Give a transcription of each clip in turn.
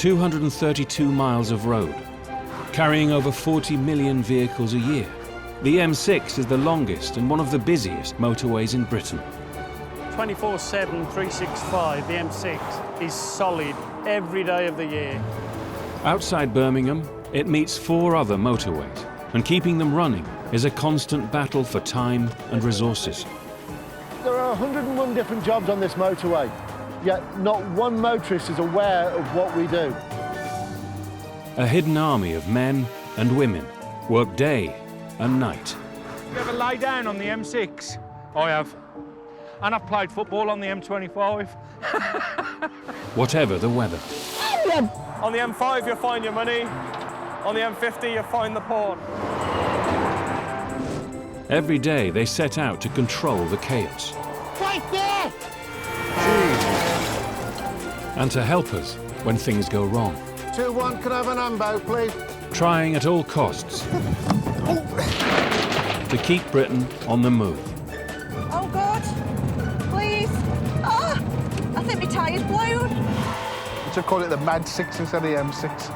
232 miles of road, carrying over 40 million vehicles a year. The M6 is the longest and one of the busiest motorways in Britain. 24/7, 365, the M6 is solid every day of the year. Outside Birmingham, it meets 4 other motorways, and keeping them running is a constant battle for time and resources. There are 101 different jobs on this motorway, yet not one motorist is aware of what we do. A hidden army of men and women work day and night. You ever lay down on the M6? I have. And I've played football on the M25. Whatever the weather. On the M5 you find your money, on the M50 you find the porn. Every day they set out to control the chaos. Right there! And to help us when things go wrong. 2-1, can I have an ambo, please? Trying at all costs to keep Britain on the move. Oh God, please. Oh, I think my tyre's blown. I should call it the Mad 6 instead of the M6.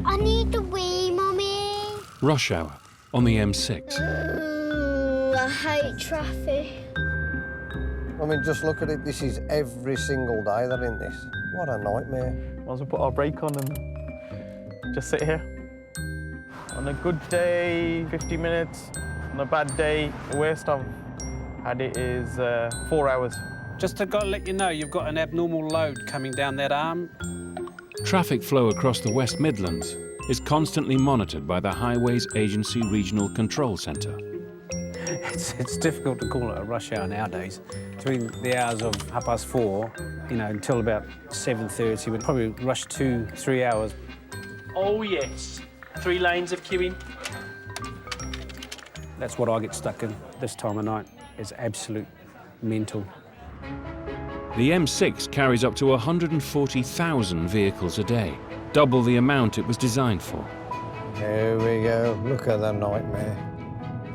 I need the wee, Mummy. Rush hour on the M6. I hate traffic. I mean, just look at it. This is every single day they're in this. What a nightmare. Might as well put our brake on and just sit here. On a good day, 50 minutes. On a bad day, the worst I've had it is 4 hours. Just to let you know, you've got an abnormal load coming down that arm. Traffic flow across the West Midlands is constantly monitored by the Highways Agency Regional Control Centre. It's difficult to call it a rush hour nowadays. Between the hours of 4:30, until about 7:30, we'd probably rush 2-3 hours. Oh yes, 3 lanes of queuing. That's what I get stuck in this time of night. It's absolute mental. The M6 carries up to 140,000 vehicles a day, double the amount it was designed for. Here we go. Look at the nightmare.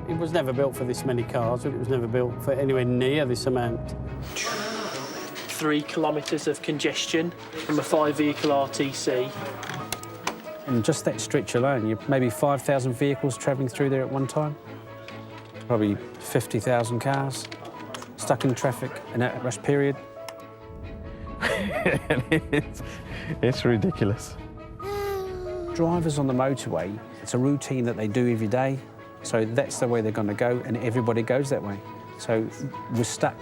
It was never built for this many cars. It was never built for anywhere near this amount. 3 kilometres of congestion from a 5-vehicle RTC. And just that stretch alone, you've maybe 5,000 vehicles travelling through there at one time. Probably 50,000 cars stuck in traffic in that rush period. It's ridiculous. Drivers on the motorway, it's a routine that they do every day. So that's the way they're going to go, and everybody goes that way. So we're stuck.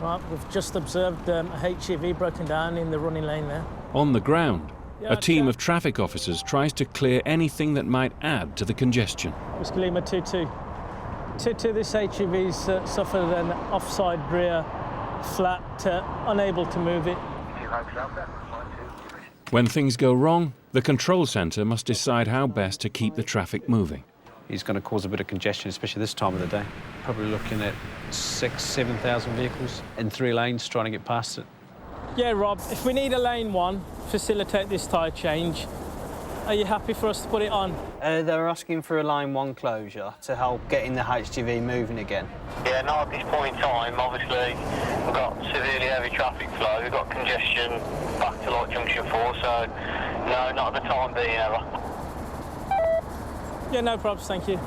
Right, we've just observed a HGV broken down in the running lane there. On the ground, a team of traffic officers tries to clear anything that might add to the congestion. Whiskey Lima 22. 22, this HGV's suffered an offside rear flat, unable to move it. When things go wrong, the control centre must decide how best to keep the traffic moving. He's going to cause a bit of congestion, especially this time of the day. Probably looking at 6,000-7,000 vehicles in 3 lanes trying to get past it. Yeah, Rob, if we need a lane 1, facilitate this tyre change, are you happy for us to put it on? They're asking for a line 1 closure to help getting the HGV moving again. Yeah, not at this point in time. Obviously, we've got severely heavy traffic flow. We've got congestion back to like Junction 4, so no, not at the time being ever. Yeah, no problems, thank you.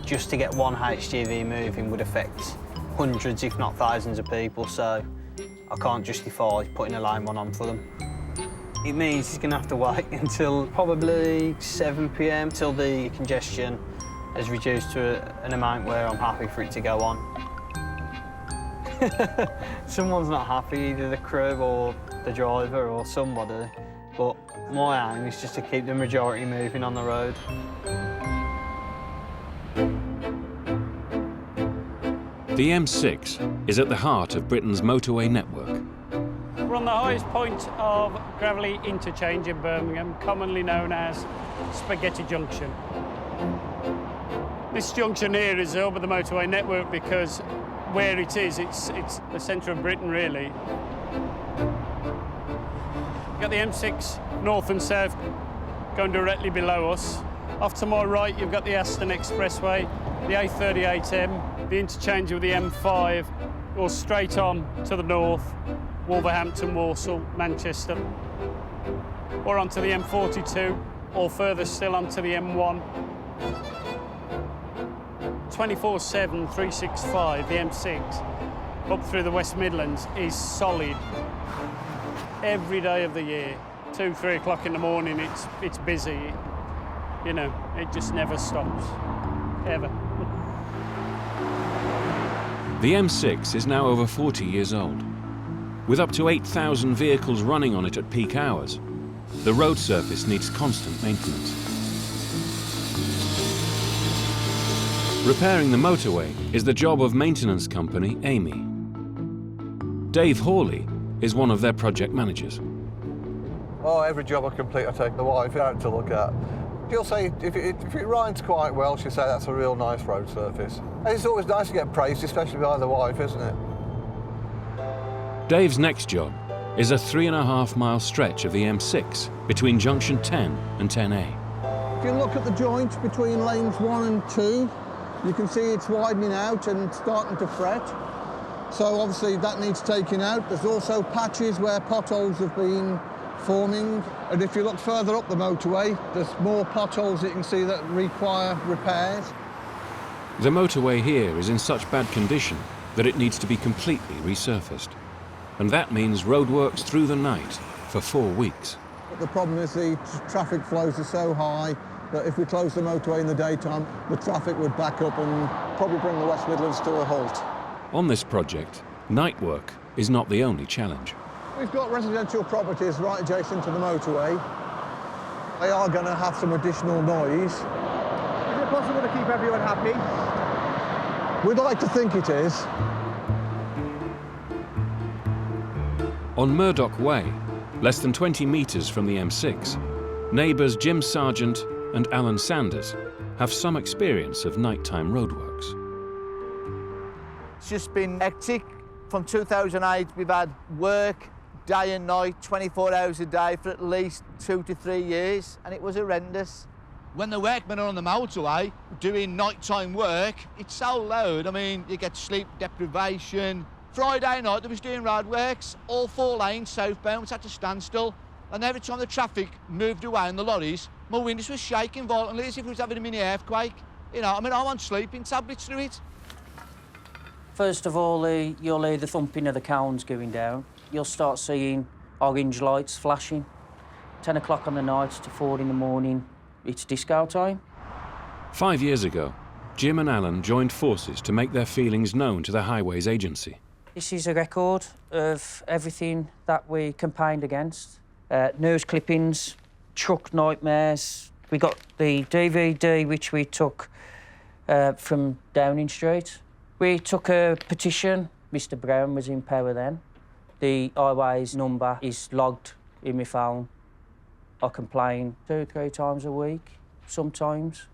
Just to get one HGV moving would affect hundreds, if not thousands of people, so I can't justify putting a line 1 on for them. It means he's going to have to wait until probably 7 p.m. till the congestion has reduced to an amount where I'm happy for it to go on. Someone's not happy, either the crew or the driver or somebody, but my aim is just to keep the majority moving on the road. The M6 is at the heart of Britain's motorway network. We're on the highest point of gravelly interchange in Birmingham, commonly known as Spaghetti Junction. This junction here is the hub of the motorway network because where it is, it's the centre of Britain, really. You've got the M6 north and south going directly below us. Off to my right, you've got the Aston Expressway, the A38M, the interchange with the M5, or straight on to the north, Wolverhampton, Walsall, Manchester, or onto the M42, or further still onto the M1. 24/7, 365, the M6, up through the West Midlands is solid. Every day of the year, 2, 3 o'clock in the morning, it's busy. You know, it just never stops, ever. The M6 is now over 40 years old. With up to 8,000 vehicles running on it at peak hours, the road surface needs constant maintenance. Repairing the motorway is the job of maintenance company Amy. Dave Hawley is one of their project managers. Oh, every job I complete, I take the wife out to look at. She'll say, if it runs quite well, she'll say that's a real nice road surface. And it's always nice to get praised, especially by the wife, isn't it? Dave's next job is a 3.5-mile stretch of the M6 between junction 10 and 10A. If you look at the joint between lanes 1 and 2, you can see it's widening out and starting to fret. So obviously that needs taking out. There's also patches where potholes have been forming. And if you look further up the motorway, there's more potholes that you can see that require repairs. The motorway here is in such bad condition that it needs to be completely resurfaced. And that means roadworks through the night for 4 weeks. But the problem is the traffic flows are so high that if we close the motorway in the daytime, the traffic would back up and probably bring the West Midlands to a halt. On this project, night work is not the only challenge. We've got residential properties right adjacent to the motorway. They are going to have some additional noise. Is it possible to keep everyone happy? We'd like to think it is. On Murdoch Way, less than 20 metres from the M6, neighbours Jim Sargent and Alan Sanders have some experience of nighttime roadworks. It's just been hectic. From 2008, we've had work day and night, 24 hours a day for at least 2 to 3 years, and it was horrendous. When the workmen are on the motorway doing nighttime work, it's so loud. I mean, you get sleep deprivation. Friday night, they was doing roadworks, all 4 lanes southbound, was at a standstill, and every time the traffic moved away in the lorries, my windows were shaking violently as if it was having a mini earthquake. You know, I mean, I'm on sleeping tablets through it. First of all, you'll hear the thumping of the cones going down. You'll start seeing orange lights flashing. 10 o'clock on the night to 4 in the morning, it's disco time. 5 years ago, Jim and Alan joined forces to make their feelings known to the Highways Agency. This is a record of everything that we campaigned against. News clippings, truck nightmares. We got the DVD, which we took from Downing Street. We took a petition. Mr Brown was in power then. The Highways number is logged in my phone. I complain 2 or 3 times a week, sometimes.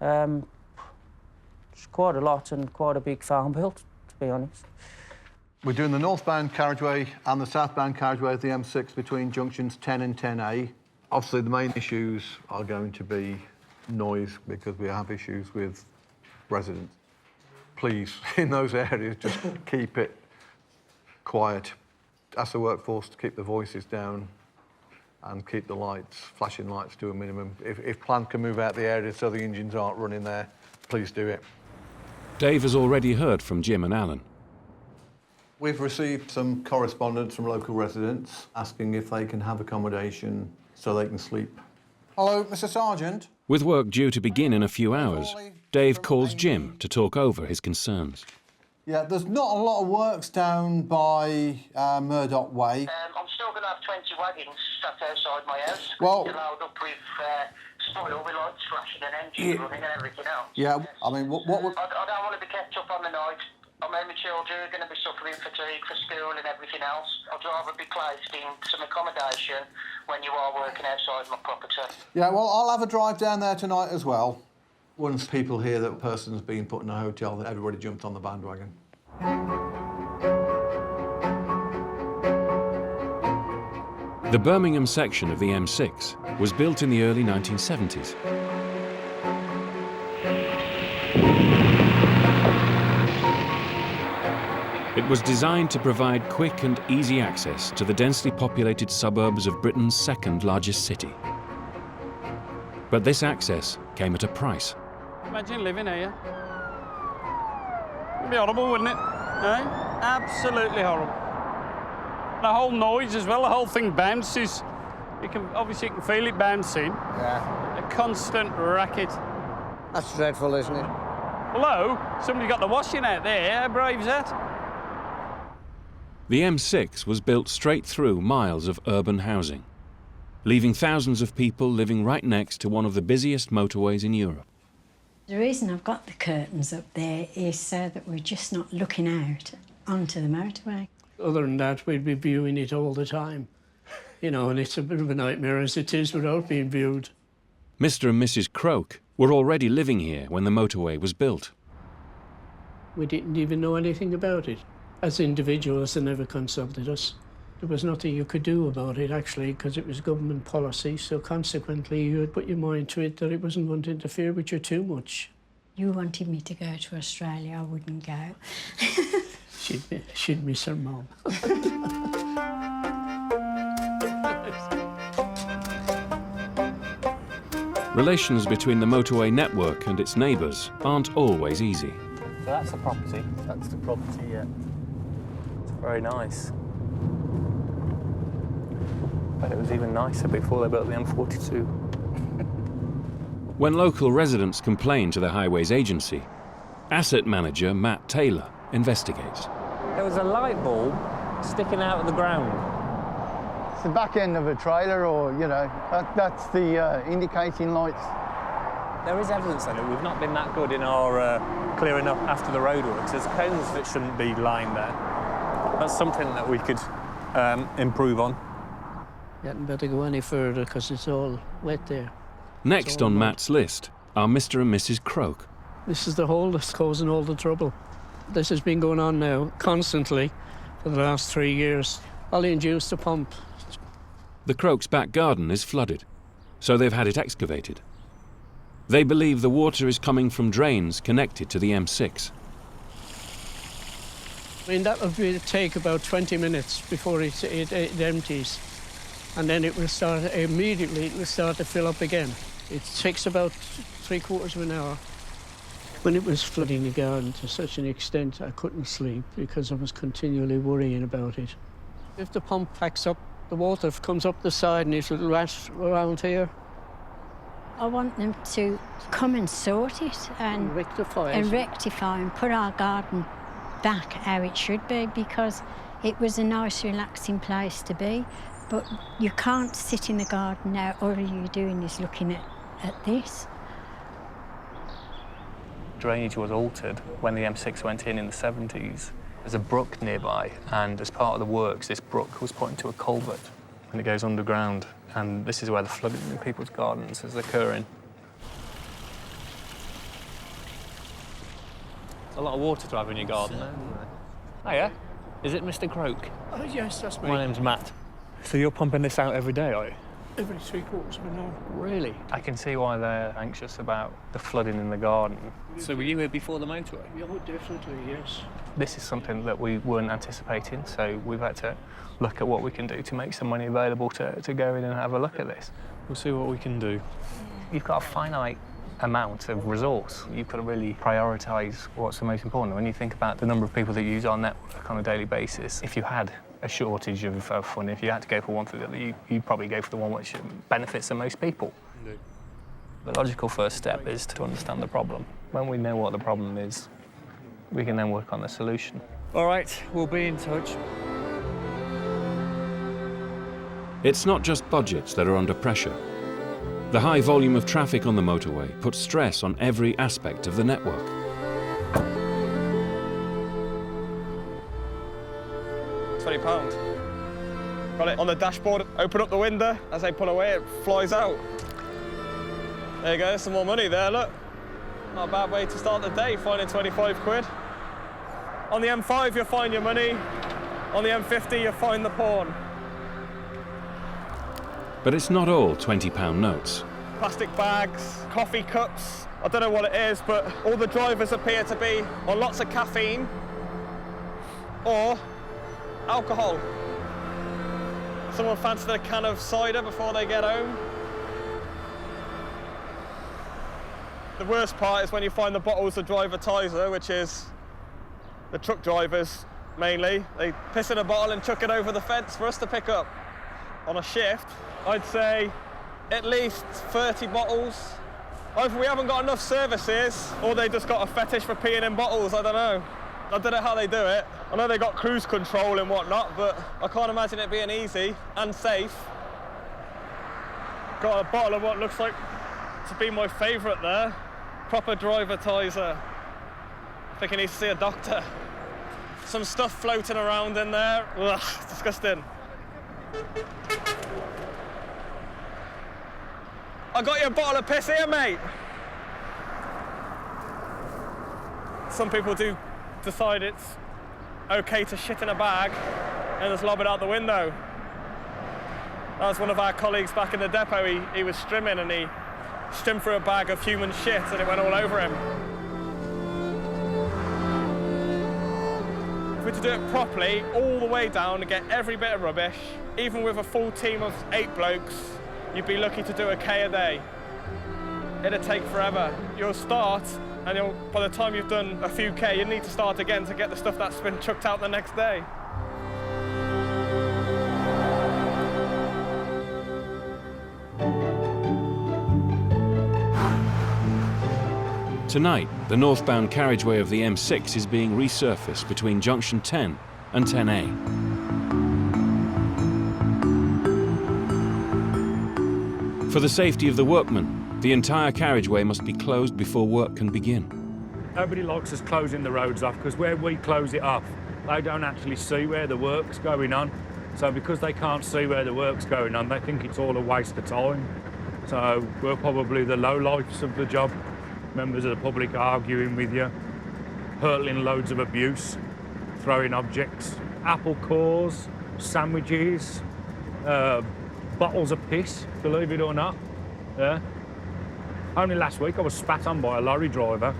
It's quite a lot and quite a big farm bill, to be honest. We're doing the northbound carriageway and the southbound carriageway of the M6 between junctions 10 and 10A. Obviously, the main issues are going to be noise because we have issues with residents. Please, in those areas, just keep it quiet. Ask the workforce to keep the voices down and keep the lights, flashing lights to a minimum. If planned can move out the area so the engines aren't running there, please do it. Dave has already heard from Jim and Alan. We've received some correspondence from local residents asking if they can have accommodation so they can sleep. Hello, Mr. Sargent. With work due to begin in a few hours, Dave calls Jim to talk over his concerns. Yeah, there's not a lot of works down by Murdoch Way. I'm still going to have 20 wagons sat outside my house. Well, load up with spoil with lights flashing and engines running and everything else. Yeah, I mean, what would... I don't want to be kept up on the night. I mean, my children are going to be suffering fatigue for school and everything else. I'd rather be placed in some accommodation when you are working outside my property. Yeah, well, I'll have a drive down there tonight as well. Once people hear that a person's been put in a hotel, that everybody jumped on the bandwagon. The Birmingham section of the M6 was built in the early 1970s. It was designed to provide quick and easy access to the densely populated suburbs of Britain's second largest city. But this access came at a price. Imagine living here. It'd be horrible, wouldn't it? Eh? Absolutely horrible. The whole noise as well, the whole thing bounces. Obviously you can feel it bouncing. Yeah. A constant racket. That's dreadful, isn't it? Hello? Somebody got the washing out there. How brave's that? The M6 was built straight through miles of urban housing, leaving thousands of people living right next to one of the busiest motorways in Europe. The reason I've got the curtains up there is so that we're just not looking out onto the motorway. Other than that, we'd be viewing it all the time. You know, and it's a bit of a nightmare as it is without being viewed. Mr. and Mrs. Croak were already living here when the motorway was built. We didn't even know anything about it. As individuals, they never consulted us. There was nothing you could do about it, actually, because it was government policy, so consequently you had put your mind to it that it wasn't going to interfere with you too much. You wanted me to go to Australia, I wouldn't go. She'd miss her mum. Relations between the motorway network and its neighbours aren't always easy. So that's the property. That's the property, yeah. It's very nice. But it was even nicer before they built the M42. When local residents complain to the Highways Agency, asset manager Matt Taylor investigates. There was a light bulb sticking out of the ground. It's the back end of a trailer, or, you know, that's the indicating lights. There is evidence on it. We've not been that good in our clearing up after the roadworks. There's cones that shouldn't be lying there. That's something that we could improve on. You hadn't better go any further because it's all wet there. Next on Matt's list are Mr. and Mrs. Croak. This is the hole that's causing all the trouble. This has been going on now constantly for the last 3 years. Ollie induced the pump. The Croaks' back garden is flooded, so they've had it excavated. They believe the water is coming from drains connected to the M6. I mean, that would take about 20 minutes before it empties. And then it will start, immediately it will start to fill up again. It takes about 3/4 of an hour. When it was flooding the garden to such an extent, I couldn't sleep because I was continually worrying about it. If the pump packs up, the water comes up the side and it'll rush around here. I want them to come and sort it and rectify and put our garden back how it should be, because it was a nice, relaxing place to be. But you can't sit in the garden now. All you're doing is looking at this. Drainage was altered when the M6 went in the 70s. There's a brook nearby, and as part of the works, this brook was put into a culvert, and it goes underground. And this is where the flooding in people's gardens is occurring. There's a lot of water to have in your garden, isn't there? Hiya. Is it Mr. Croak? Oh, yes, that's me. My name's Matt. So you're pumping this out every day, are you? Every 3/4 of an hour. Really? I can see why they're anxious about the flooding in the garden. So were you here before the motorway? Yeah, definitely, yes. This is something that we weren't anticipating, so we've had to look at what we can do to make some money available to go in and have a look at this. We'll see what we can do. You've got a finite amount of resource. You've got to really prioritise what's the most important. When you think about the number of people that use our network on a daily basis, if you had a shortage of funding, if you had to go for one for the other, you'd probably go for the one which benefits the most people. Indeed. The logical first step is to understand the problem. When we know what the problem is, we can then work on the solution. All right, we'll be in touch. It's not just budgets that are under pressure. The high volume of traffic on the motorway puts stress on every aspect of the network. £20. Got it on the dashboard, open up the window, as I pull away it flies out. There you go, some more money there, look. Not a bad way to start the day, finding 25 quid. On the M5, you'll find your money. On the M50, you'll find the porn. But it's not all £20 notes. Plastic bags, coffee cups. I don't know what it is, but all the drivers appear to be on lots of caffeine or alcohol. Someone fancied a can of cider before they get home. The worst part is when you find the bottles of driver-tizer, which is the truck drivers mainly. They piss in a bottle and chuck it over the fence for us to pick up. On a shift, I'd say at least 30 bottles. Either we haven't got enough services or they just got a fetish for peeing in bottles, I don't know. I don't know how they do it. I know they got cruise control and whatnot, but I can't imagine it being easy and safe. Got a bottle of what looks like to be my favourite there. Proper driver-tizer. I think he needs to see a doctor. Some stuff floating around in there. Ugh, disgusting. I got you a bottle of piss here, mate. Some people do decide it's okay to shit in a bag and just lob it out the window. That was one of our colleagues back in the depot. He was strimming and he stimmed through a bag of human shit and it went all over him. If we were to do it properly, all the way down and get every bit of rubbish, even with a full team of 8 blokes, you'd be lucky to do a K a day. It'd take forever. You'll start, and by the time you've done a few K, you need to start again to get the stuff that's been chucked out the next day. Tonight, the northbound carriageway of the M6 is being resurfaced between junction 10 and 10A. For the safety of the workmen, the entire carriageway must be closed before work can begin. Nobody likes us closing the roads off because where we close it off, they don't actually see where the work's going on. So because they can't see where the work's going on, they think it's all a waste of time. So we're probably the lowlifes of the job. Members of the public arguing with you, hurling loads of abuse, throwing objects, apple cores, sandwiches, bottles of piss, believe it or not. Yeah. Only last week I was spat on by a lorry driver.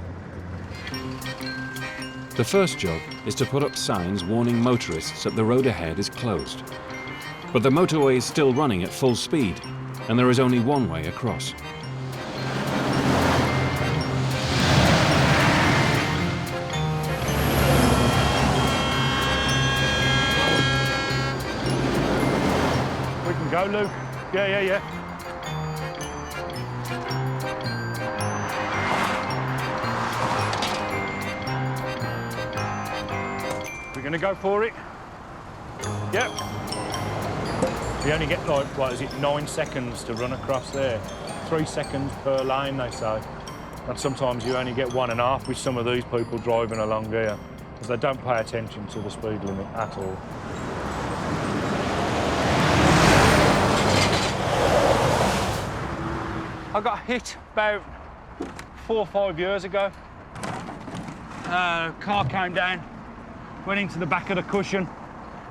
The first job is to put up signs warning motorists that the road ahead is closed. But the motorway is still running at full speed, and there is only one way across. Go, Luke. Yeah. We're going to go for it? Yep. We only get, like, what is it, 9 seconds to run across there. 3 seconds per lane, they say. And sometimes you only get 1.5 with some of these people driving along here, because they don't pay attention to the speed limit at all. I got hit about 4 or 5 years ago. Car came down, went into the back of the cushion.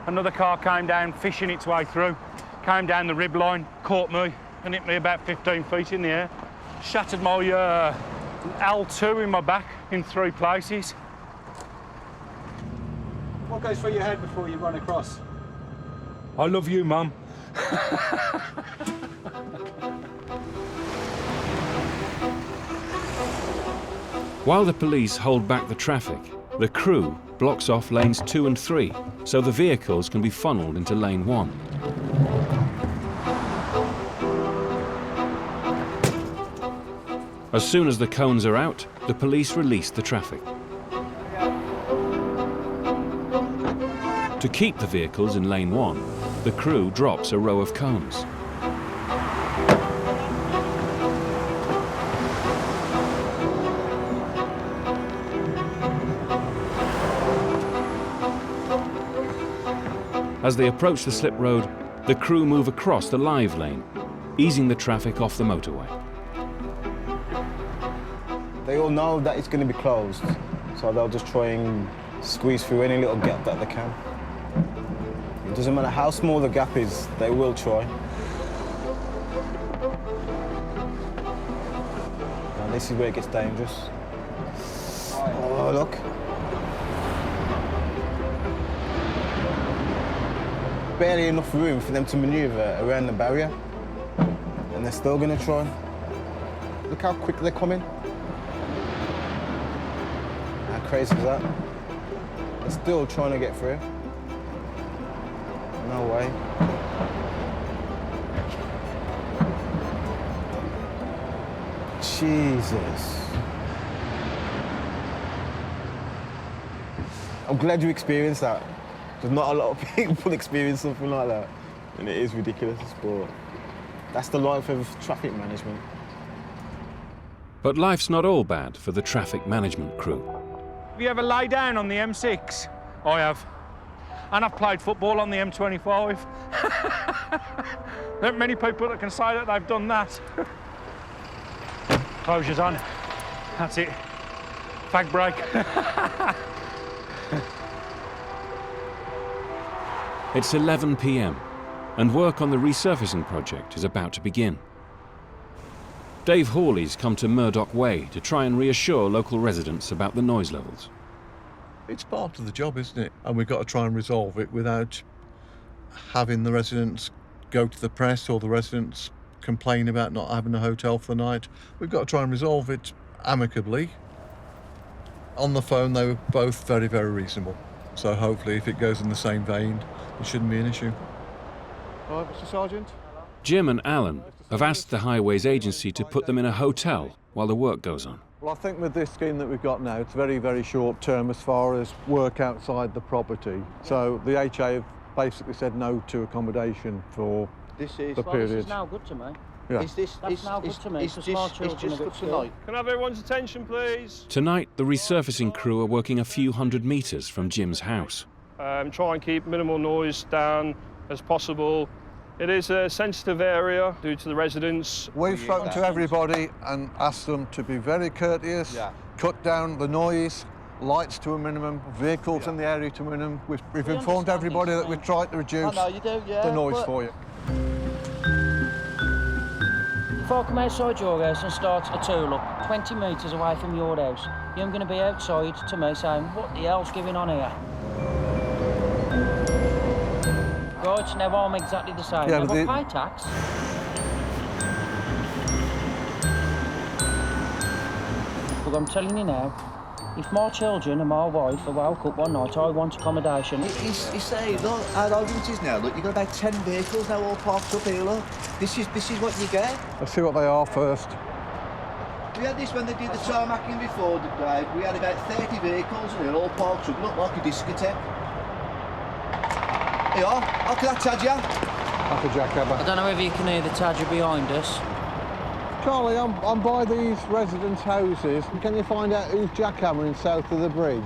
Another car came down, fishing its way through, came down the rib line, caught me, and hit me about 15 feet in the air. Shattered my L2 in my back in 3 places. What goes through your head before you run across? I love you, Mum. While the police hold back the traffic, the crew blocks off lanes 2 and 3, so the vehicles can be funneled into lane 1. As soon as the cones are out, the police release the traffic. To keep the vehicles in lane 1, the crew drops a row of cones. As they approach the slip road, the crew move across the live lane, easing the traffic off the motorway. They all know that it's going to be closed, so they'll just try and squeeze through any little gap that they can. It doesn't matter how small the gap is, they will try. And this is where it gets dangerous. Oh, look. Barely enough room for them to manoeuvre around the barrier, and they're still going to try. Look how quick they're coming. How crazy is that? They're still trying to get through. No way. Jesus. I'm glad you experienced that. There's not a lot of people experience something like that. And it is ridiculous, but that's the life of traffic management. But life's not all bad for the traffic management crew. Have you ever laid down on the M6? I have. And I've played football on the M25. There aren't many people that can say that they've done that. Closure's on. That's it. Fag break. It's 11 p.m. and work on the resurfacing project is about to begin. Dave Hawley's come to Murdoch Way to try and reassure local residents about the noise levels. It's part of the job, isn't it? And we've got to try and resolve it without having the residents go to the press or the residents complain about not having a hotel for the night. We've got to try and resolve it amicably. On the phone, they were both very, very reasonable. So hopefully, if it goes in the same vein, it shouldn't be an issue. All right, Mr. Sergeant. Jim and Alan have asked the Highways Agency to put them in a hotel while the work goes on. Well, I think with this scheme that we've got now, it's very, very short term as far as work outside the property. So the HA have basically said no to accommodation for the period. This is now good to me. Yeah. That's now good to me. It's just for tonight. Can I have everyone's attention, please? Tonight, the resurfacing crew are working a few hundred metres from Jim's house. Try and keep minimal noise down as possible. It is a sensitive area due to the residents. We've spoken to everybody and asked them to be very courteous, cut down the noise, lights to a minimum, vehicles in the area to a minimum. We've informed everybody that we've tried to reduce the noise for you. If I come outside your house and start a tool-up 20 metres away from your house, you're going to be outside to me saying, what the hell's going on here? Right, now I'm exactly the same. Yeah, I've got to pay tax. But I'm telling you now, if my children and my wife are woke up one night, I want accommodation. He's saying, look, our argument is now, look, you've got about 10 vehicles now all parked up here, look. This is what you get. Let's see what they are first. We had this when they did the tarmacking before, Dave. We had about 30 vehicles and they're all parked up, looked like a discotheque. Here you are. How can I tadger? That's a jackhammer. I don't know whether you can hear the tadger behind us. Charlie, I'm by these residents' houses. Can you find out who's jackhammering south of the bridge?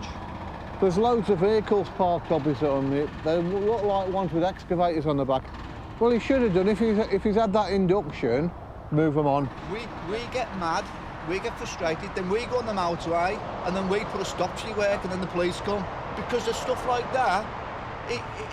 There's loads of vehicles parked opposite them. They look like ones with excavators on the back. Well, he should have done. If he's had that induction, move them on. We get mad, we get frustrated, then we go on the motorway, and then we put a stop to your work, and then the police come. Because there's stuff like that,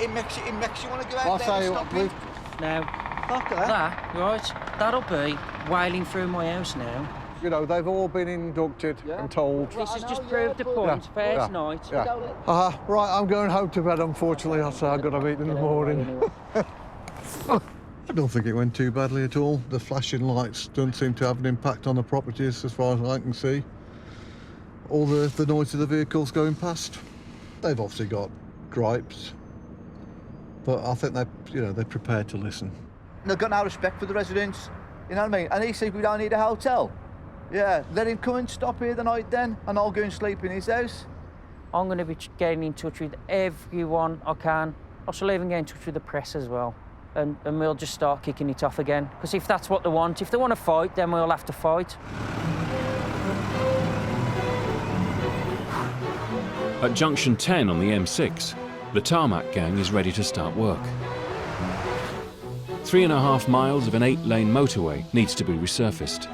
it makes you want to go out there and stop it. Now, that, right, that'll be wailing through my house now. You know, they've all been inducted and told. This has just proved the point. Fair tonight. Right, I'm going home to bed, unfortunately. I've got a meeting in the morning. I don't think it went too badly at all. The flashing lights don't seem to have an impact on the properties as far as I can see. All the noise of the vehicles going past. They've obviously got gripes, but I think they're prepared to listen. They've got no respect for the residents, you know what I mean? And he says we don't need a hotel. Yeah, let him come and stop here the night then, and I'll go and sleep in his house. I'm going to be getting in touch with everyone I can. I shall even get in touch with the press as well. And we'll just start kicking it off again. Because if that's what they want, if they want to fight, then we'll have to fight. At junction 10 on the M6, the tarmac gang is ready to start work. 3.5 miles of an 8-lane motorway needs to be resurfaced.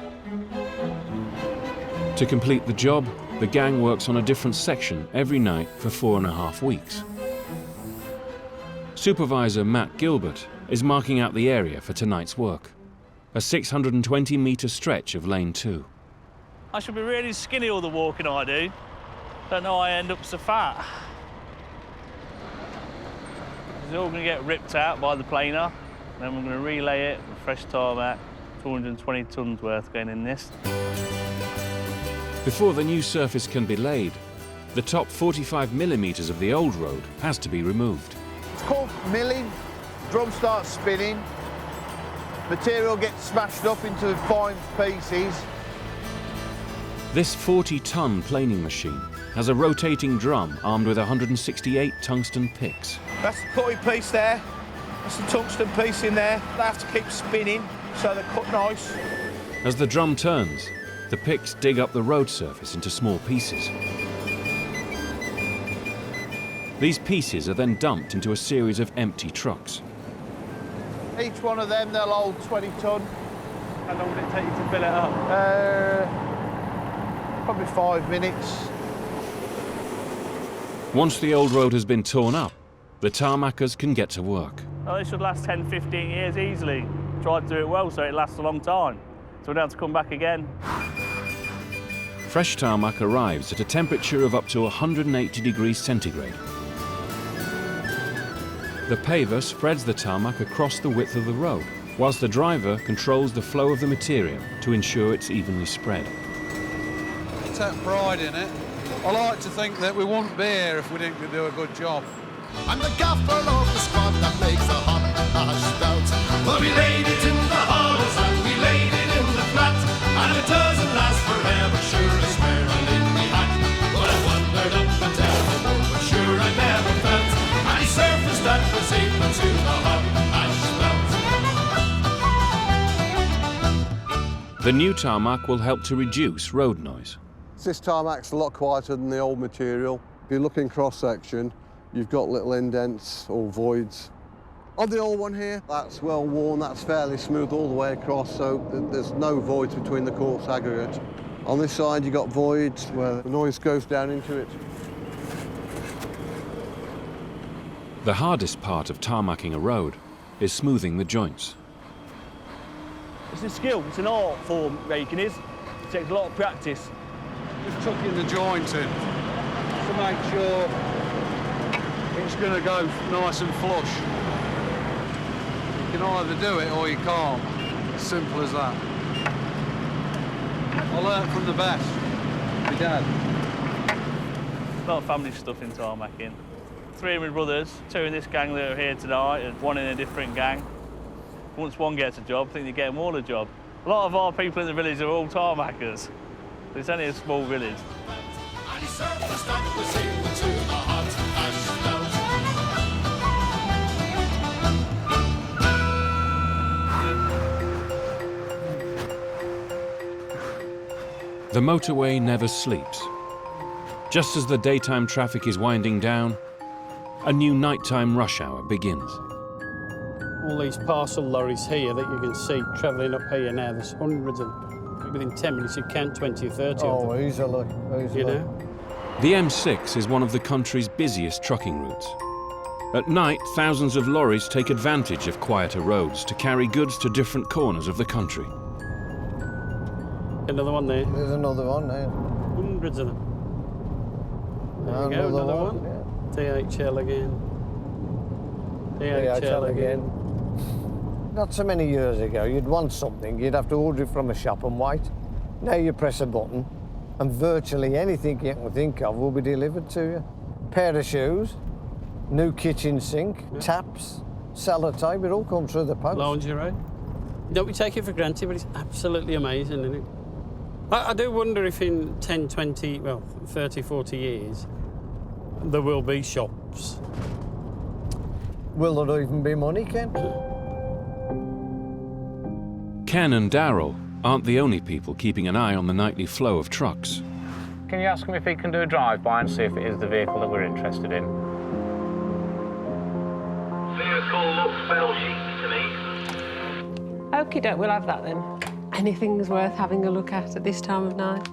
To complete the job, the gang works on a different section every night for 4.5 weeks. Supervisor Matt Gilbert is marking out the area for tonight's work, a 620-metre stretch of lane 2. I should be really skinny all the walking I do. Don't know why I end up so fat. It's all going to get ripped out by the planer, and then we're going to relay it with fresh tarmac, 220 tonnes worth going in this. Before the new surface can be laid, the top 45 millimetres of the old road has to be removed. It's called milling. Drum starts spinning. Material gets smashed up into fine pieces. This 40-ton planing machine has a rotating drum armed with 168 tungsten picks. That's the cutting piece there. That's the tungsten piece in there. They have to keep spinning so they're cut nice. As the drum turns, the picks dig up the road surface into small pieces. These pieces are then dumped into a series of empty trucks. Each one of them, they'll hold 20 tonne. How long would it take you to fill it up? Probably 5 minutes. Once the old road has been torn up, the tarmackers can get to work. Oh, they should last 10, 15 years easily. Try to do it well so it lasts a long time. So we don't have to come back again. Fresh tarmac arrives at a temperature of up to 180 degrees centigrade. The paver spreads the tarmac across the width of the road, whilst the driver controls the flow of the material to ensure it's evenly spread. I take pride in it. I like to think that we wouldn't be here if we didn't do a good job. I'm the gaffer of the squad that makes the hot hash stout. But we laid it in the hollows and we laid it in the flat, and it doesn't last forever, sure I swear I'll in me hat. But I wandered up and down the road, but sure I never felt any surface that was equal to the hot hash stout. The new tarmac will help to reduce road noise. This tarmac's a lot quieter than the old material. If you look in cross-section, you've got little indents or voids. On the old one here, that's well worn, that's fairly smooth all the way across, so there's no voids between the coarse aggregate. On this side, you've got voids where the noise goes down into it. The hardest part of tarmacking a road is smoothing the joints. It's a skill, it's an art form, raking is. It takes a lot of practice. Just tucking the joint in to make sure it's going to go nice and flush. You can either do it or you can't. Simple as that. I learnt from the best, my dad. A lot of family stuff in tarmacking. 3 of my brothers, 2 in this gang that are here tonight and 1 in a different gang. Once one gets a job, I think they get them all a job. A lot of our people in the village are all tarmackers. It's only a small village. The motorway never sleeps. Just as the daytime traffic is winding down, a new nighttime rush hour begins. All these parcel lorries here that you can see travelling up here now, there's hundreds of them. Within 10 minutes you count 20 or 30 of them. Easily. You know? The M6 is one of the country's busiest trucking routes. At night, thousands of lorries take advantage of quieter roads to carry goods to different corners of the country. Another one there. There's another one there. Hundreds of them. There you go, another one. Yeah. DHL again. DHL again. Not so many years ago, you'd want something, you'd have to order it from a shop and wait. Now you press a button and virtually anything you can think of will be delivered to you. Pair of shoes, new kitchen sink, taps, sellotape, it all comes through the post. Lingerie. Don't we take it for granted, but it's absolutely amazing, isn't it? I do wonder if in 10, 20, well, 30, 40 years, there will be shops. Will there even be money, Ken? Ken and Darryl aren't the only people keeping an eye on the nightly flow of trucks. Can you ask him if he can do a drive-by and see if it is the vehicle that we're interested in? Vehicle looks bell-shaped to me. Okie doke, we'll have that then. Anything's worth having a look at this time of night.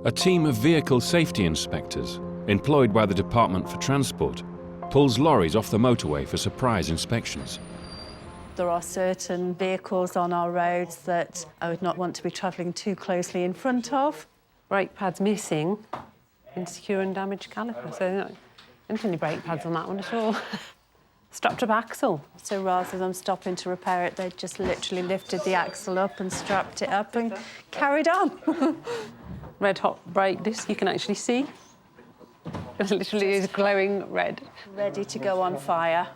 A team of vehicle safety inspectors, employed by the Department for Transport, pulls lorries off the motorway for surprise inspections. There are certain vehicles on our roads that I would not want to be travelling too closely in front of. Brake pads missing, insecure and damaged caliper. So there aren't any brake pads on that one at all. Strapped up axle. So rather than stopping to repair it, they just literally lifted the axle up and strapped it up and carried on. Red hot brake disc you can actually see. It literally is glowing red. Ready to go on fire.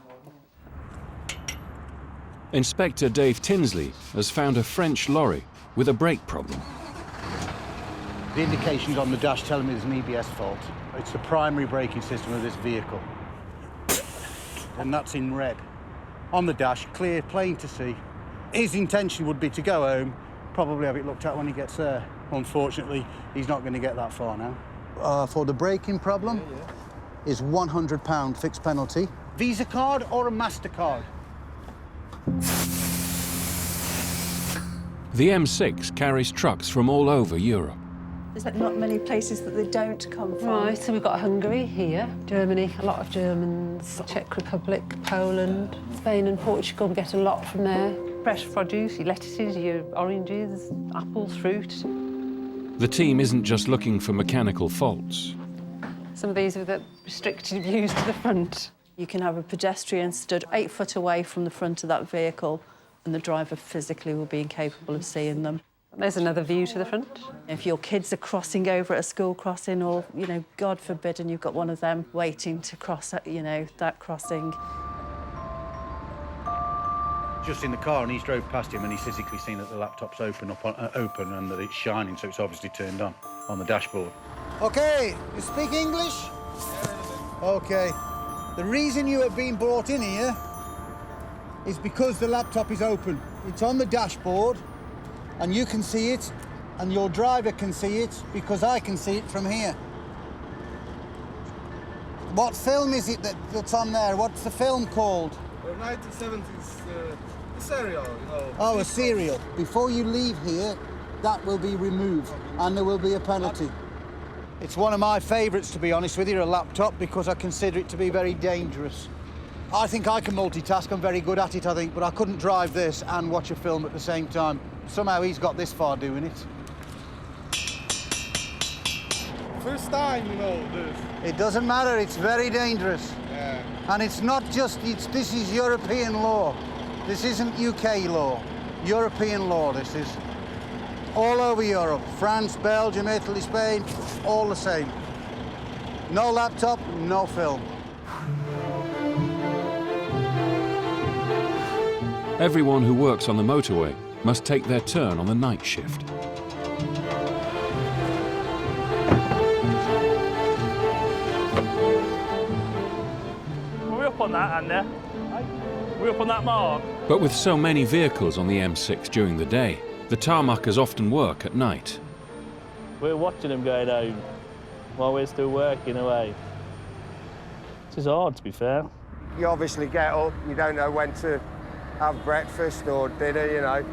Inspector Dave Tinsley has found a French lorry with a brake problem. The indications on the dash tell me there's an EBS fault. It's the primary braking system of this vehicle. And that's in red. On the dash, clear, plain to see. His intention would be to go home, probably have it looked at when he gets there. Unfortunately, he's not going to get that far now. For the braking problem, is £100 fixed penalty. Visa card or a MasterCard? The M6 carries trucks from all over Europe. There's not many places that they don't come from. Right, so we've got Hungary here, Germany, a lot of Germans, Czech Republic, Poland, Spain and Portugal, we get a lot from there. Fresh produce, your lettuces, your oranges, apples, fruit. The team isn't just looking for mechanical faults. Some of these are the restricted views to the front. You can have a pedestrian stood 8 foot away from the front of that vehicle and the driver physically will be incapable of seeing them. There's another view to the front. If your kids are crossing over at a school crossing or, you know, God forbid, and you've got one of them waiting to cross, you know, that crossing. Just in the car, and he's drove past him and he's physically seen that the laptop's open and that it's shining, so it's obviously turned on the dashboard. Okay, you speak English? Okay. The reason you are being brought in here is because the laptop is open. It's on the dashboard, and you can see it, and your driver can see it, because I can see it from here. What film is it that's on there? What's the film called? 1970s serial, you know. Oh, a serial. Before you leave here, that will be removed, and there will be a penalty. It's one of my favourites, to be honest with you, a laptop, because I consider it to be very dangerous. I think I can multitask, I'm very good at it, I think, but I couldn't drive this and watch a film at the same time. Somehow he's got this far doing it. First time, you know, this. It doesn't matter, it's very dangerous. Yeah. And it's not just, this is European law. This isn't UK law. European law, this is. All over Europe, France, Belgium, Italy, Spain, all the same. No laptop, no film. Everyone who works on the motorway must take their turn on the night shift. We're up on that, Anna. We're up on that mark. But with so many vehicles on the M6 during the day, the tarmackers often work at night. We're watching them going home while we're still working away. This is hard, to be fair. You obviously get up, you don't know when to have breakfast or dinner, you know.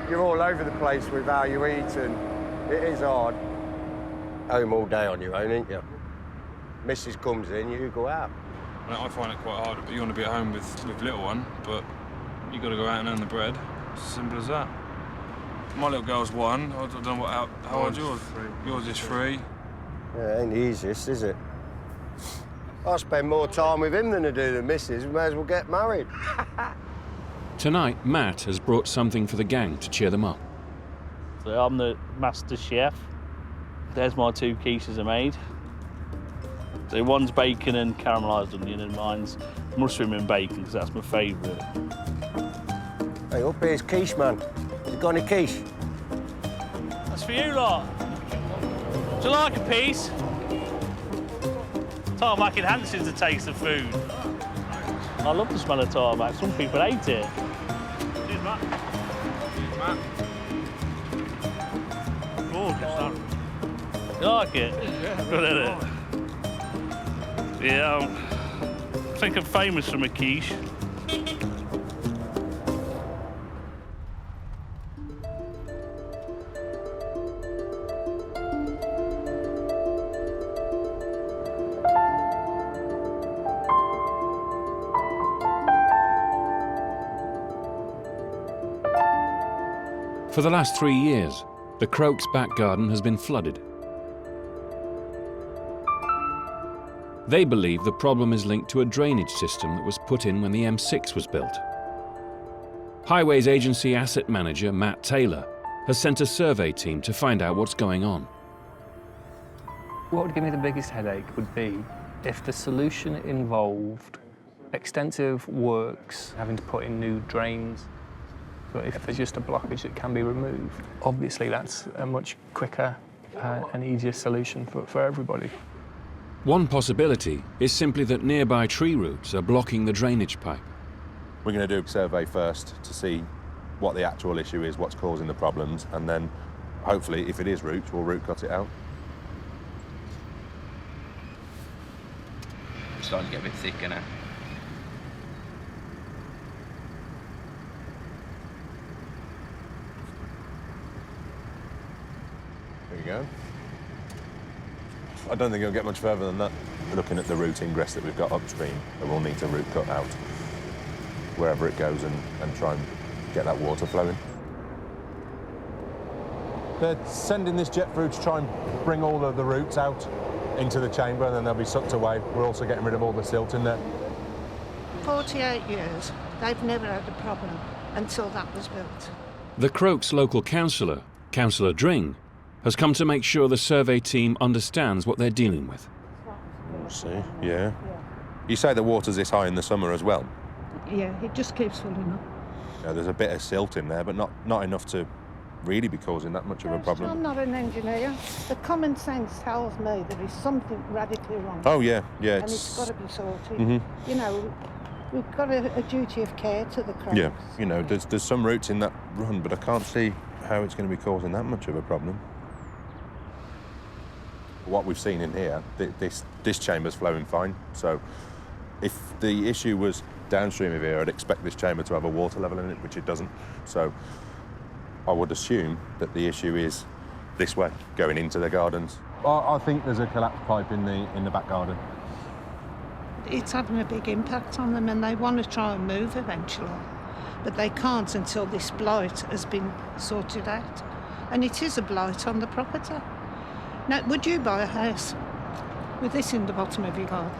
You're all over the place with how you eat, and it is hard. Home all day on your own, ain't you? Mrs. comes in, you go out. I find it quite hard. You want to be at home with little one, but you've got to go out and earn the bread. It's as simple as that. My little girl's 1. I don't know how old's yours? 3. Yours is 3. Yeah, it ain't the easiest, is it? I spend more time with him than I do the missus. We may as well get married. Tonight, Matt has brought something for the gang to cheer them up. So I'm the master chef. There's my 2 quiches I made. So one's bacon and caramelised onion, and mine's mushroom and bacon, because that's my favourite. Hey, up here's quiche, man. You got any quiche? That's for you lot. Do you like a piece? Tarmac enhances the taste of food. I love the smell of tarmac. Some people hate it. Cheers, Matt. Cheers, Matt. Gorgeous, that. You like it? Yeah. Good, isn't it? Yeah, I think I'm famous for my quiche. For the last 3 years, the Croaks back garden has been flooded. They believe the problem is linked to a drainage system that was put in when the M6 was built. Highways Agency Asset Manager Matt Taylor has sent a survey team to find out what's going on. What would give me the biggest headache would be if the solution involved extensive works, having to put in new drains. But if there's just a blockage that can be removed, obviously that's a much quicker and easier solution for everybody. One possibility is simply that nearby tree roots are blocking the drainage pipe. We're going to do a survey first to see what the actual issue is, what's causing the problems, and then hopefully, if it is roots, we'll root cut it out. It's starting to get a bit thicker now. There you go. I don't think it'll get much further than that. Looking at the root ingress that we've got upstream, we'll need to root cut out wherever it goes and try and get that water flowing. They're sending this jet through to try and bring all of the roots out into the chamber, and then they'll be sucked away. We're also getting rid of all the silt in there. 48 years, they've never had a problem until that was built. The Croaks local councillor, Councillor Dring, has come to make sure the survey team understands what they're dealing with. We'll see, yeah. You say the water's this high in the summer as well? Yeah, it just keeps filling up. Yeah, there's a bit of silt in there, but not enough to really be causing that much of a problem. I'm not an engineer. The common sense tells me there is something radically wrong. Oh, yeah. And it's got to be sorted. Mm-hmm. You know, we've got a duty of care to the Croaks. Yeah, you know, there's some roots in that run, but I can't see how it's going to be causing that much of a problem. What we've seen in here, this chamber's flowing fine. So if the issue was downstream of here, I'd expect this chamber to have a water level in it, which it doesn't. So I would assume that the issue is this way, going into the gardens. I think there's a collapsed pipe in the back garden. It's having a big impact on them, and they want to try and move eventually. But they can't until this blight has been sorted out. And it is a blight on the property. Now, would you buy a house with this in the bottom of your garden?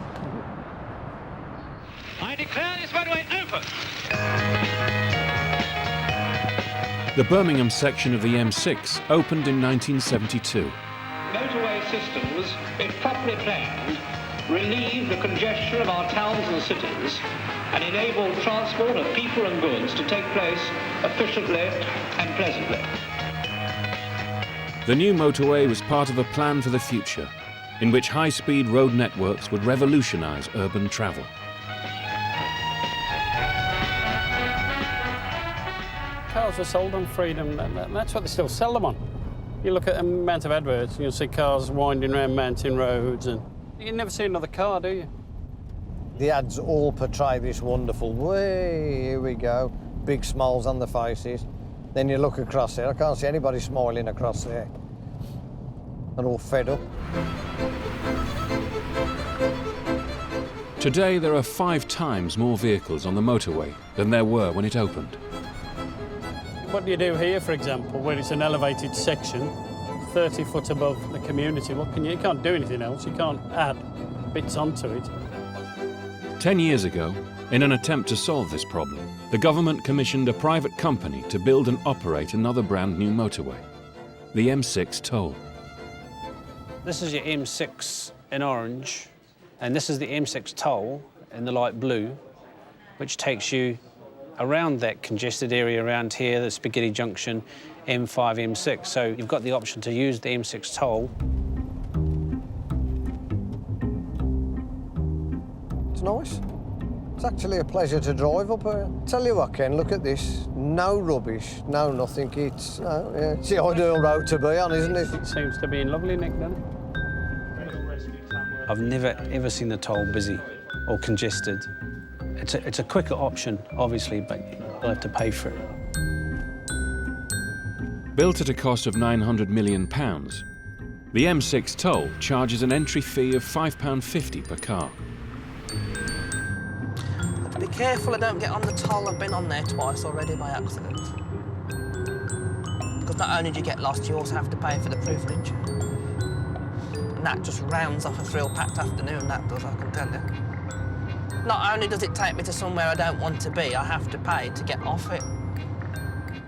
I declare this roadway open. The Birmingham section of the M6 opened in 1972. Motorway systems, if properly planned, relieve the congestion of our towns and cities and enable transport of people and goods to take place efficiently and pleasantly. The new motorway was part of a plan for the future, in which high-speed road networks would revolutionise urban travel. Cars were sold on freedom, and that's what they still sell them on. You look at the amount of adverts, you'll see cars winding around mountain roads, and you never see another car, do you? The ads all portray this wonderful, way, here we go, big smiles on the faces. Then you look across there, I can't see anybody smiling across there. They're all fed up. Today there are 5 times more vehicles on the motorway than there were when it opened. What do you do here, for example, where it's an elevated section, 30 foot above the community? You can't do anything else, you can't add bits onto it. 10 years ago, in an attempt to solve this problem, the government commissioned a private company to build and operate another brand new motorway, the M6 toll. This is your M6 in orange, and this is the M6 toll in the light blue, which takes you around that congested area around here, the Spaghetti Junction, M5, M6. So you've got the option to use the M6 toll. It's nice. It's actually a pleasure to drive up here. Tell you what, Ken, look at this. No rubbish, no nothing. It's the ideal road to be on, isn't it? It seems to be in lovely nick, doesn't it? I've never, ever seen the toll busy or congested. It's a quicker option, obviously, but you'll have to pay for it. Built at a cost of £900 million, the M6 toll charges an entry fee of £5.50 per car. Be careful I don't get on the toll. I've been on there twice already by accident. because not only do you get lost, you also have to pay for the privilege. And that just rounds off a thrill-packed afternoon, that does, I can tell you. Not only does it take me to somewhere I don't want to be, I have to pay to get off it.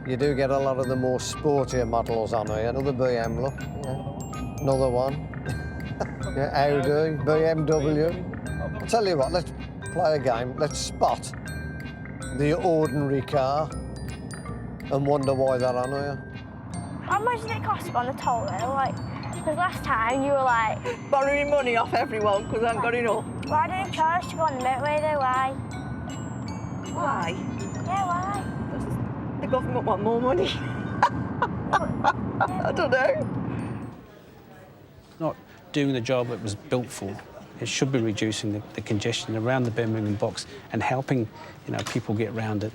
You do get a lot of the more sportier models on here. Another BM, look. Yeah. Another one. Yeah, Audi, BMW. I'll tell you what, let's play a game. Let's spot the ordinary car and wonder why they're on here. How much does it cost on a toll though? Like, because last time you were like... borrowing money off everyone because I haven't got enough. Why don't you charge to go on the motorway though? Why? Why? Yeah, why? The government want more money. I don't know. Not doing the job it was built for. It should be reducing the congestion around the Birmingham box and helping, people get around it.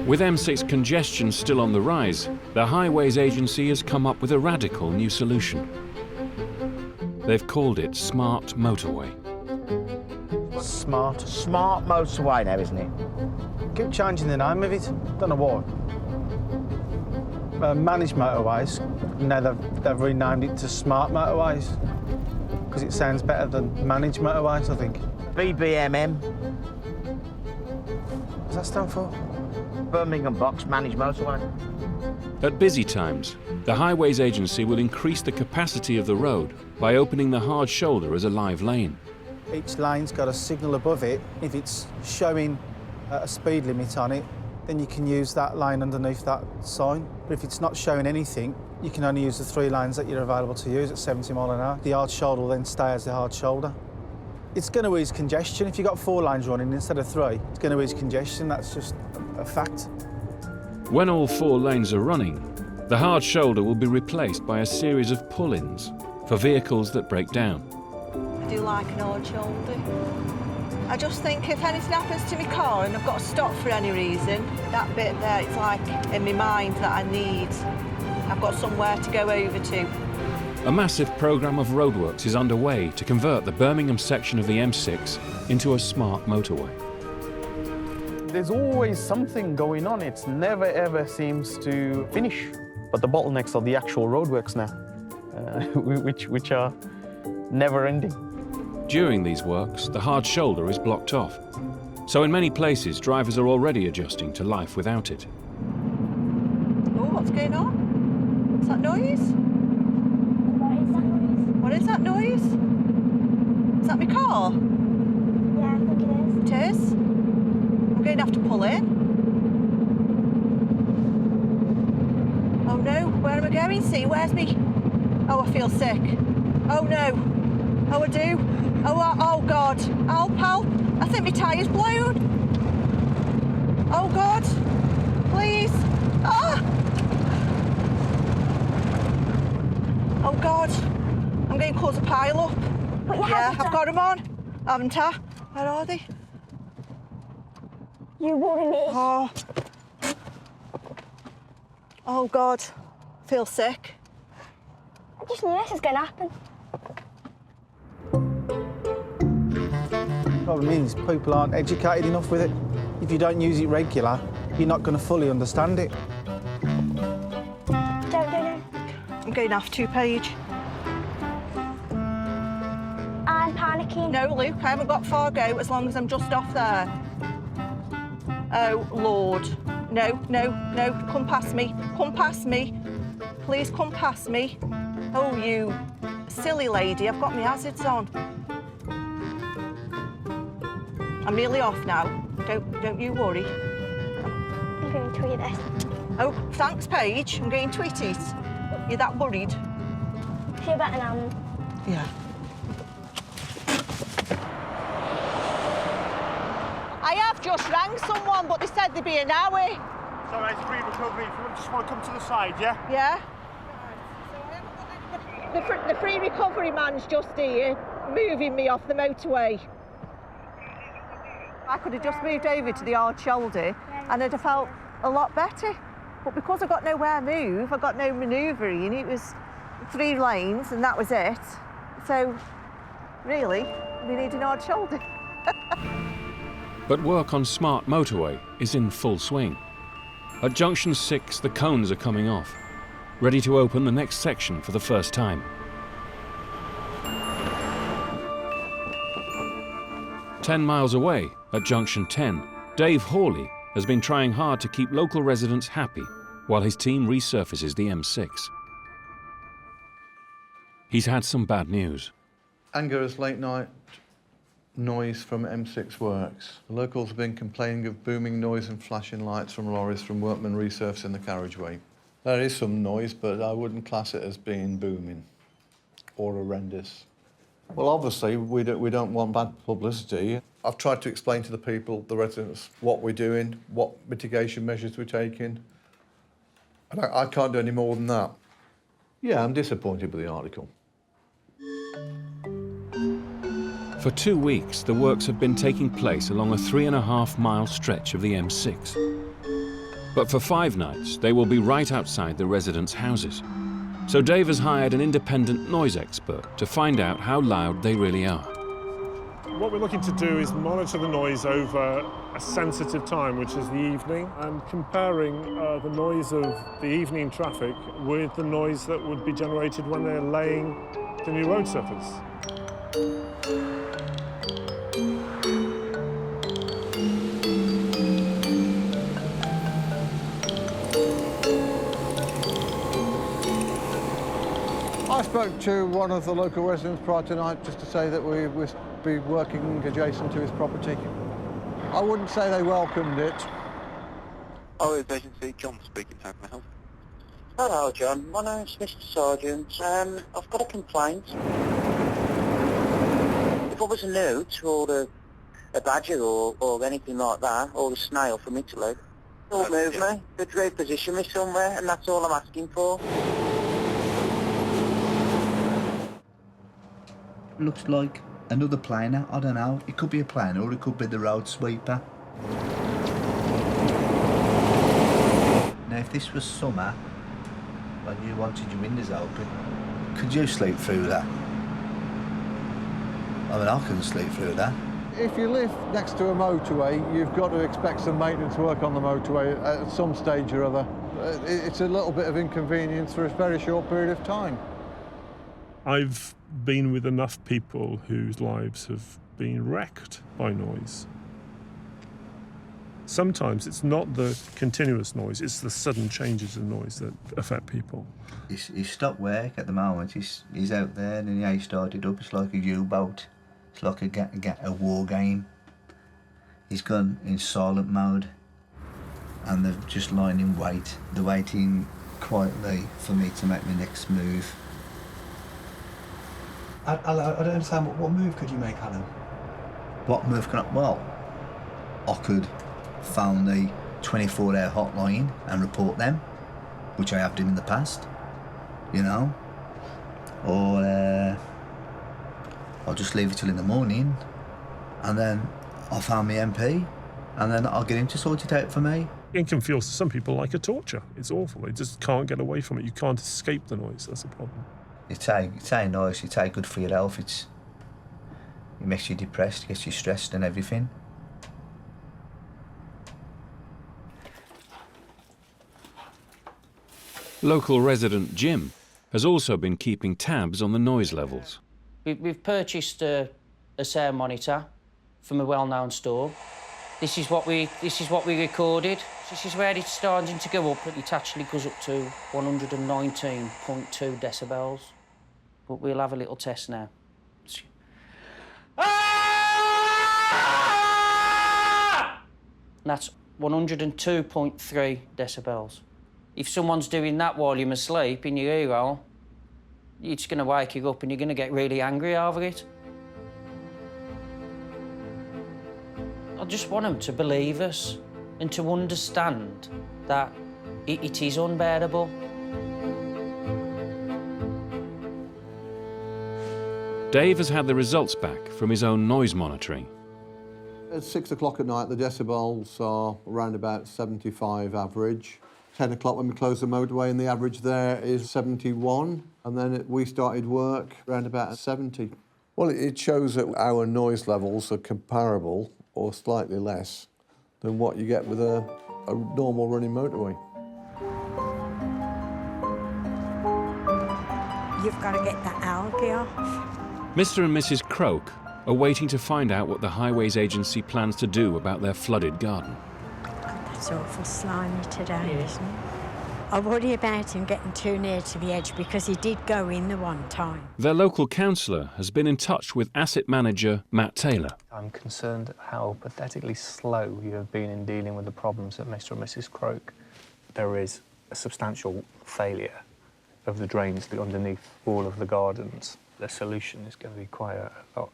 With M6 congestion still on the rise, the Highways Agency has come up with a radical new solution. They've called it Smart Motorway. Smart motorway now, isn't it? Keep changing the name of it. Don't know why. Managed motorways. Now they've renamed it to Smart Motorways because it sounds better than managed motorways, I think. BBMM. What's that stand for? Birmingham Box Managed Motorway. At busy times, the Highways Agency will increase the capacity of the road by opening the hard shoulder as a live lane. Each lane's got a signal above it. If it's showing a speed limit on it, then you can use that lane underneath that sign. But if it's not showing anything, you can only use the 3 lanes that you're available to use at 70 miles an hour. The hard shoulder will then stay as the hard shoulder. It's going to ease congestion. If you've got 4 lanes running instead of 3, it's going to ease congestion. That's just a fact. When all 4 lanes are running, the hard shoulder will be replaced by a series of pull-ins for vehicles that break down. I do like an hard shoulder. I just think if anything happens to my car and I've got to stop for any reason, that bit there, it's like in my mind that I've got somewhere to go over to. A massive programme of roadworks is underway to convert the Birmingham section of the M6 into a smart motorway. There's always something going on. It never ever seems to finish. But the bottlenecks are the actual roadworks now, which are never ending. During these works, the hard shoulder is blocked off. So in many places, drivers are already adjusting to life without it. Oh, what's going on? What's that noise? What is that noise? Is that my car? Yeah, I think it is. It is? I'm going to have to pull in. Oh no, where am I going? See, where's me? Oh, I feel sick. Oh no. Oh, I do. Oh God. Help, help. I think my tyre's blown. Oh God. Please. Ah! Oh God. I'm going to cause a pile up. Yeah, I've got them on, haven't I? Where are they? You worry me. Oh. Oh God. I feel sick. I just knew this was going to happen. The problem is people aren't educated enough with it. If you don't use it regular, you're not going to fully understand it. Don't do it. I'm going to have 2 Paige. I'm panicking. No, Luke, I haven't got far go as long as I'm just off there. Oh, Lord. No, no, no, come past me. Come past me. Please come past me. Oh, you silly lady, I've got my hazards on. I'm nearly off now. Don't you worry. I'm going to tweet this. Oh, thanks, Paige. I'm going to tweet it. You're that worried? Feel better now. Yeah. I have just rang someone, but they said they'd be an hour. Sorry, it's free recovery. If you just want to come to the side, yeah? Yeah. The free recovery man's just here, moving me off the motorway. I could have just moved over to the hard shoulder and I'd have felt a lot better. But because I got nowhere to move, I got no manoeuvring, it was 3 lanes and that was it. So, really, we need an hard shoulder. But work on Smart Motorway is in full swing. At junction 6, the cones are coming off, ready to open the next section for the first time. "10 miles away, at junction 10, Dave Hawley has been trying hard to keep local residents happy while his team resurfaces the M6. He's had some bad news. Anger as late night noise from M6 works. The locals have been complaining of booming noise and flashing lights from lorries from workmen resurfacing the carriageway. There is some noise, but I wouldn't class it as being booming or horrendous. Well, obviously, we don't want bad publicity. I've tried to explain to the people, the residents, what we're doing, what mitigation measures we're taking. And I can't do any more than that. Yeah, I'm disappointed with the article. For 2 weeks, the works have been taking place along a 3.5-mile stretch of the M6. But for 5 nights, they will be right outside the residents' houses. So Dave has hired an independent noise expert to find out how loud they really are. What we're looking to do is monitor the noise over a sensitive time, which is the evening, and comparing the noise of the evening traffic with the noise that would be generated when they're laying the new road surface. I spoke to one of the local residents prior tonight just to say that we would be working adjacent to his property. I wouldn't say they welcomed it. Oh, emergency, John speaking, how can I help? Hello, John. My name's Mr. Sargent. I've got a complaint. If I was a newt or a badger or anything like that, or a snail from Italy, don't move me. They'd reposition me somewhere, and that's all I'm asking for. Looks like another planer, I don't know. It could be a planer or it could be the road sweeper. Now if this was summer, when you wanted your windows open, could you sleep through that? I mean, I couldn't sleep through that. If you live next to a motorway, you've got to expect some maintenance work on the motorway at some stage or other. It's a little bit of inconvenience for a very short period of time. I've been with enough people whose lives have been wrecked by noise. Sometimes it's not the continuous noise, it's the sudden changes in noise that affect people. He's stopped work at the moment. He's out there and then he started up. It's like a U-boat. It's like a war game. He's gone in silent mode and they're just lying in wait. They're waiting quietly for me to make my next move. I don't understand, what move could you make, Alan? What move can I... Well, I could phone the 24-hour hotline and report them, which I have done in the past, you know. Or I'll just leave it till in the morning and then I'll phone my MP and then I'll get him to sort it out for me. It can feel to some people like a torture. It's awful. They just can't get away from it. You can't escape the noise. That's the problem. It's ain't nice, it's ain't good for your health, it makes you depressed, gets you stressed and everything. Local resident Jim has also been keeping tabs on the noise levels. We've purchased a sound monitor from a well-known store. This is what we recorded. This is where it's starting to go up, but it actually goes up to 119.2 decibels. But we'll have a little test now. That's 102.3 decibels. If someone's doing that while you're asleep in your ear hole, it's going to wake you up and you're going to get really angry over it. I just want them to believe us and to understand that it is unbearable. Dave has had the results back from his own noise monitoring. At 6 o'clock at night, the decibels are around about 75 average. 10 o'clock when we close the motorway, and the average there is 71. And then we started work around about 70. Well, it shows that our noise levels are comparable or slightly less than what you get with a a normal running motorway. You've got to get that algae off. Mr. and Mrs. Croak are waiting to find out what the Highways Agency plans to do about their flooded garden. That's awful slimy today, isn't it? I worry about him getting too near to the edge because he did go in the one time. Their local councillor has been in touch with asset manager Matt Taylor. I'm concerned at how pathetically slow you have been in dealing with the problems at Mr. and Mrs. Croak. There is a substantial failure of the drains underneath all of the gardens. The solution is going to be quite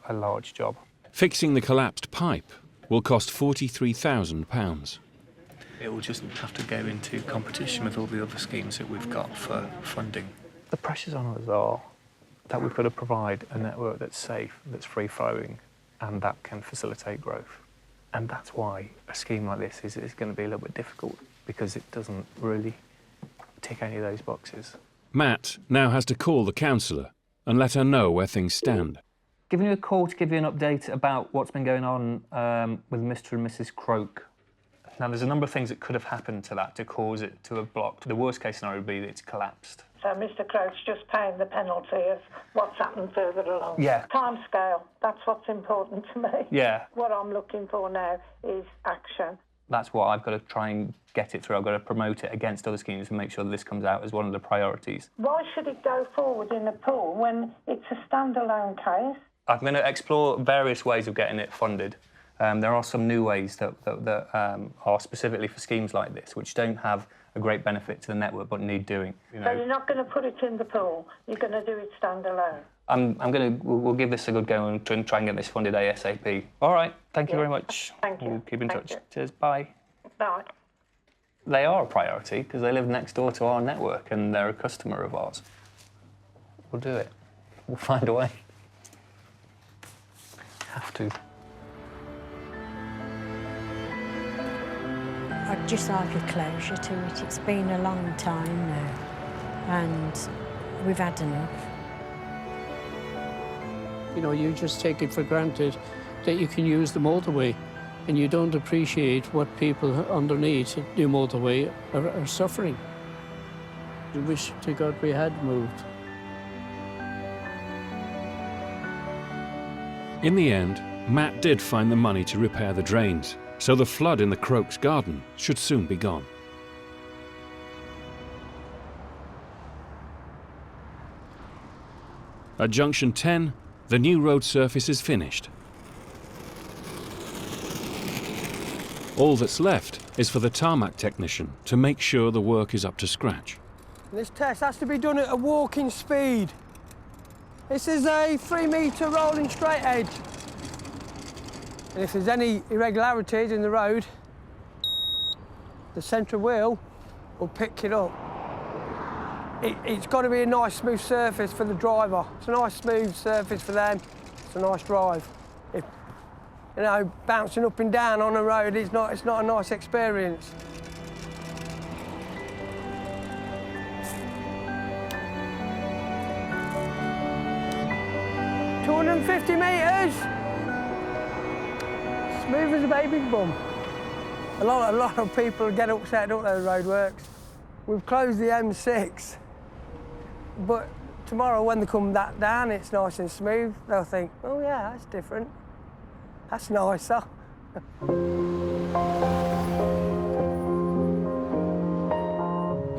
a large job. Fixing the collapsed pipe will cost £43,000. It will just have to go into competition with all the other schemes that we've got for funding. The pressures on us are that we've got to provide a network that's safe, that's free-flowing, and that can facilitate growth. And that's why a scheme like this is going to be a little bit difficult, because it doesn't really tick any of those boxes. Matt now has to call the councillor and let her know where things stand. Giving you a call to give you an update about what's been going on with Mr. and Mrs. Croak. Now, there's a number of things that could have happened to that to cause it to have blocked. The worst case scenario would be that it's collapsed. So Mr. Croak's just paying the penalty of what's happened further along. Yeah. Timescale, that's what's important to me. Yeah. What I'm looking for now is action. That's what I've got to try and get it through. I've got to promote it against other schemes and make sure that this comes out as one of the priorities. Why should it go forward in a pool when it's a standalone case? I'm going to explore various ways of getting it funded. There are some new ways that are specifically for schemes like this, which don't have a great benefit to the network but need doing. So you're not going to put it in the pool, you're going to do it standalone? We'll give this a good go and try and get this funded ASAP. All right, thank you very much. Thank you. We'll keep in Thank touch. you. Cheers, bye. Bye. They are a priority because they live next door to our network and they're a customer of ours. We'll do it. We'll find a way. Have to. I'd just like a closure to it. It's been a long time now, and we've had enough. You know, you just take it for granted that you can use the motorway, and you don't appreciate what people underneath the motorway are suffering. I wish to God we had moved. In the end, Matt did find the money to repair the drains, so the flood in the Croak's garden should soon be gone. At Junction 10, the new road surface is finished. All that's left is for the tarmac technician to make sure the work is up to scratch. This test has to be done at a walking speed. This is a 3-metre rolling straight edge. And if there's any irregularities in the road, the centre wheel will pick it up. It's got to be a nice smooth surface for the driver. It's a nice smooth surface for them. It's a nice drive. If, you know, bouncing up and down on a road, it's not a nice experience. $250 metres. Smooth as a baby's bum. A lot of people get upset, don't they, with roadworks. We've closed the M6, but tomorrow when they come that down, it's nice and smooth. They'll think, oh yeah, that's different. That's nicer.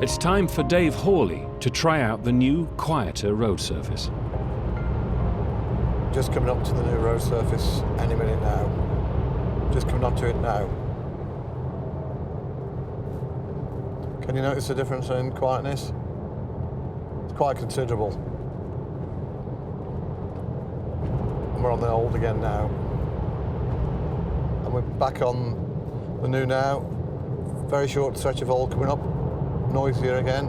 It's time for Dave Hawley to try out the new, quieter road surface. Just coming up to the new road surface any minute now. Just coming onto it now. Can you notice the difference in quietness? It's quite considerable. And we're on the old again now. And we're back on the new now. Very short stretch of old coming up. Noisier again.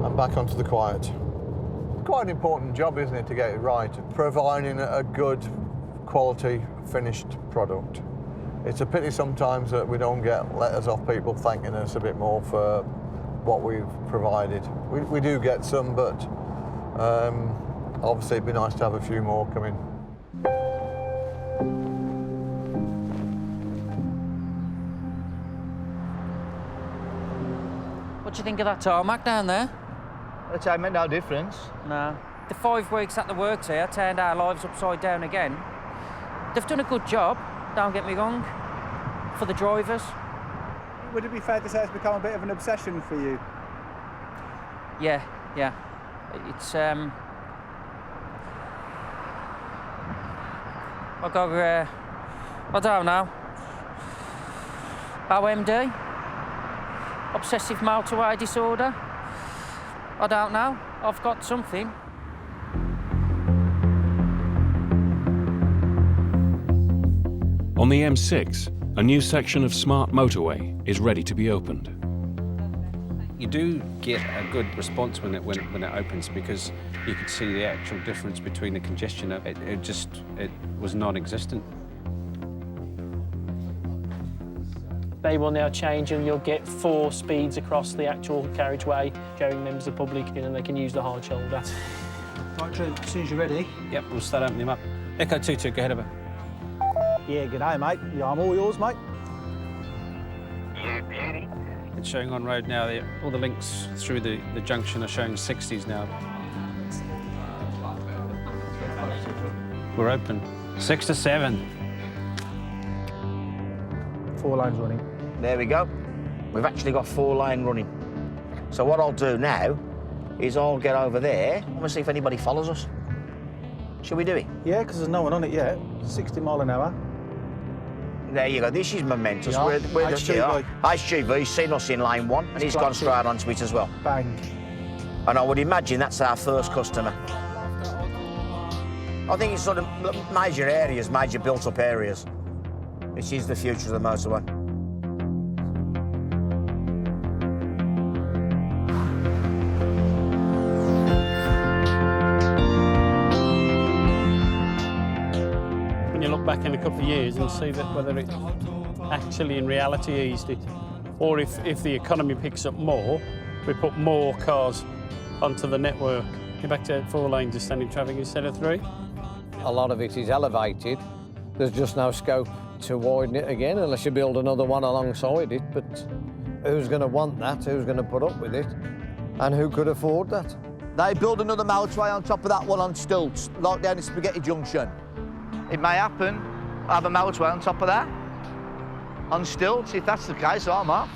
And back onto the quiet. Quite an important job, isn't it, to get it right? Providing a good quality finished product. It's a pity sometimes that we don't get letters off people thanking us a bit more for what we've provided. We do get some, but obviously it'd be nice to have a few more coming. What do you think of that tarmac down there? I'd say it made no difference. No. The 5 weeks at the works here turned our lives upside down again. They've done a good job, don't get me wrong, for the drivers. Would it be fair to say it's become a bit of an obsession for you? Yeah. It's, I don't know. OMD? Obsessive motorway disorder? I don't know. I've got something. On the M6, a new section of smart motorway is ready to be opened. You do get a good response when it opens, because you could see the actual difference between the congestion. It was non-existent. They will now change and you'll get 4 speeds across the actual carriageway, showing members of the public, and they can use the hard shoulder. Right, Drew, as soon as you're ready. Yep, we'll start opening them up. Echo 22, go ahead of her. Yeah, g'day, mate. Yeah, I'm all yours, mate. It's showing on road now. All the links through the junction are showing 60s now. We're open. 6 to 7. 4 lanes running. There we go. We've actually got 4 lane running. So what I'll do now is I'll get over there. I want to see if anybody follows us. Shall we do it? Yeah, because there's no one on it yet. 60 mile an hour. There you go. This is momentous. Yeah. We're HGV. HGV's seen us in lane 1, and he's gone straight onto it as well. Bang. And I would imagine that's our first customer. I think it's sort of major areas, major built-up areas. This is the future of the motorway. When you look back in a couple of years and see that whether it actually in reality eased it, or if the economy picks up more, we put more cars onto the network. You're back to 4 lanes of standing traffic instead of 3. A lot of it is elevated. There's just no scope to widen it again unless you build another one alongside it. But who's going to want that? Who's going to put up with it? And who could afford that? They build another motorway on top of that one on stilts, like down at Spaghetti Junction. It may happen, have a motorway on top of that, on stilts. If that's the case, I'm up.